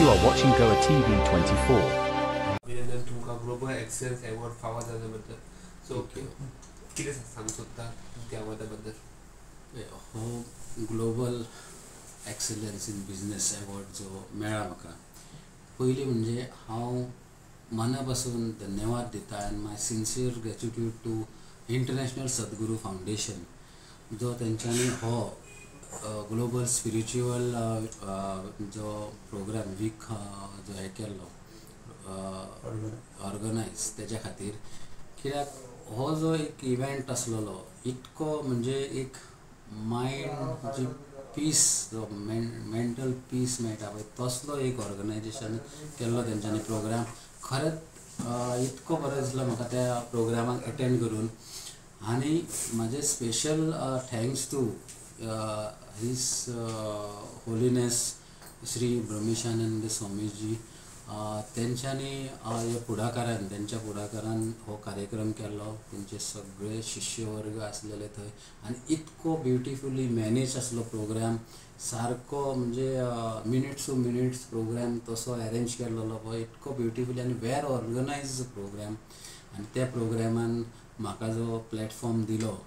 You are watching Goa TV 24. अभिनंदन तुमकां global excellence award फावो जाल्या बद्दल. सो कितें सांगूंक सोदता त्या अवॉर्डा बद्दल? हो global excellence in business award जो मेळ्ळा म्हाका, पयलीं म्हणजे हांव मना पासून धन्यवाद दिता and my sincere gratitude to international Sadguru foundation, जो तेंच्यांनी हो ग्लोबल स्पिरिच्युअल जो प्रोग्राम वीक जो हे केल्लो ऑर्गनायज तेज्या खातीर. कित्याक हो जो एक इव्हेंट आसलेलो इतको म्हणजे एक मायंड जी पीस जो मेंटल पीस मेळटा पळय तसलो एक ऑर्गनायजेशन केल्लो तेंच्यांनी प्रोग्राम. खरेंच इतको बरो दिसलो म्हाका त्या प्रोग्रामाक अटेंड करून. आनी म्हाजे special thanks to his holiness Shri Brahmeshanand Swamiji. तेंच्यांनी ह्या त्यांच्या पुढाकारान हो कार्यक्रम केल्लो. तेंचे सगळे शिष्यवर्ग आसलेले थंय आनी इतको ब्युटिफुली मॅनेज आसलो प्रोग्राम. सारको म्हणजे मिनिट्स टू मिनिट्स प्रोग्राम तसो अरेंज केल्लो पळय, इतको ब्युटिफुली आनी वेल ऑर्गनायज्ड प्रोग्राम. आनी त्या प्रोग्रामान म्हाका जो प्लॅटफॉर्म दिलो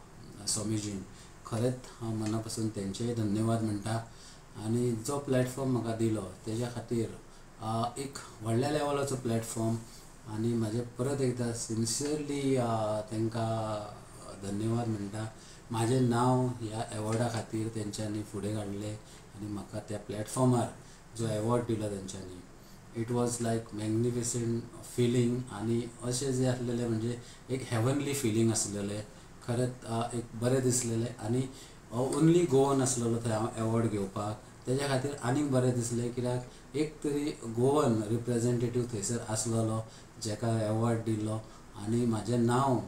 स्वामीजीन, खरेंच हांव मना पासून तेंचेय धन्यवाद म्हणटा. आनी जो प्लॅटफॉर्म म्हाका दिलो तेज्या खातीर एक व्हडल्या लेवलाचो प्लॅटफॉर्म. आनी म्हाजे परत एकदां सिन्सियरली तांकां धन्यवाद म्हणटा. म्हाजें नांव ह्या एवॉर्डा खातीर तेंच्यांनी फुडें काडलें आनी म्हाका त्या प्लॅटफॉर्मार जो एवॉर्ड दिलो तेंच्यांनी, it was like magnificent feeling. आनी अशें जें आसलेलें म्हणजे एक हेवनली फिलींग आसलेलें. खरेंच एक बरें दिसलेलें. आनी ओन्ली गोवन आसलेलो थंय हांव एवॉर्ड घेवपाक, तेज्या खातीर आनीक बरें दिसलें. कित्याक एक तरी गोवन रिप्रेजेंटेटीव थंयसर आसलेलो जेका एवॉर्ड दिल्लो. आनी म्हाजें नांव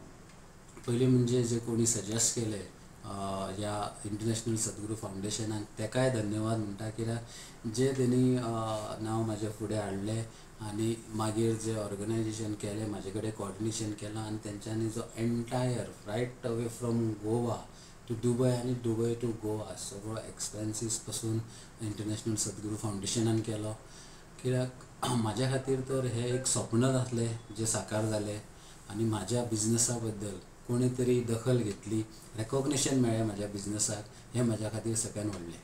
पयलीं म्हणजे जे कोणी सजेस्ट केलें ह्या इंटरनॅशनल सद्गुरू फावंडेशनान, तेकाय धन्यवाद म्हणटा. कित्याक जे तेणी नांव म्हाजे फुडें हाडलें आनी मागीर जे ऑर्गनायजेशन केलें, म्हाजे कडेन कॉर्डिनेशन केलां. आनी तेंच्यांनी जो entire right away from Goa to Dubai आनी दुबय टू गोवा सगळो एक्सपेन्सीस पासून इंटरनॅशनल सद्गुरू फावंडेशनान केलो. कित्याक म्हाज्या खातीर तर हें एक स्वप्नच आसलें जें साकार जालें. आनी म्हाज्या बिजनसा बद्दल कोणी तरी दखल घेतली, रेकॉग्निशन मेळ्ळें म्हाज्या बिजनसाक, हें म्हाज्या खातीर सगळ्यान व्हडलें.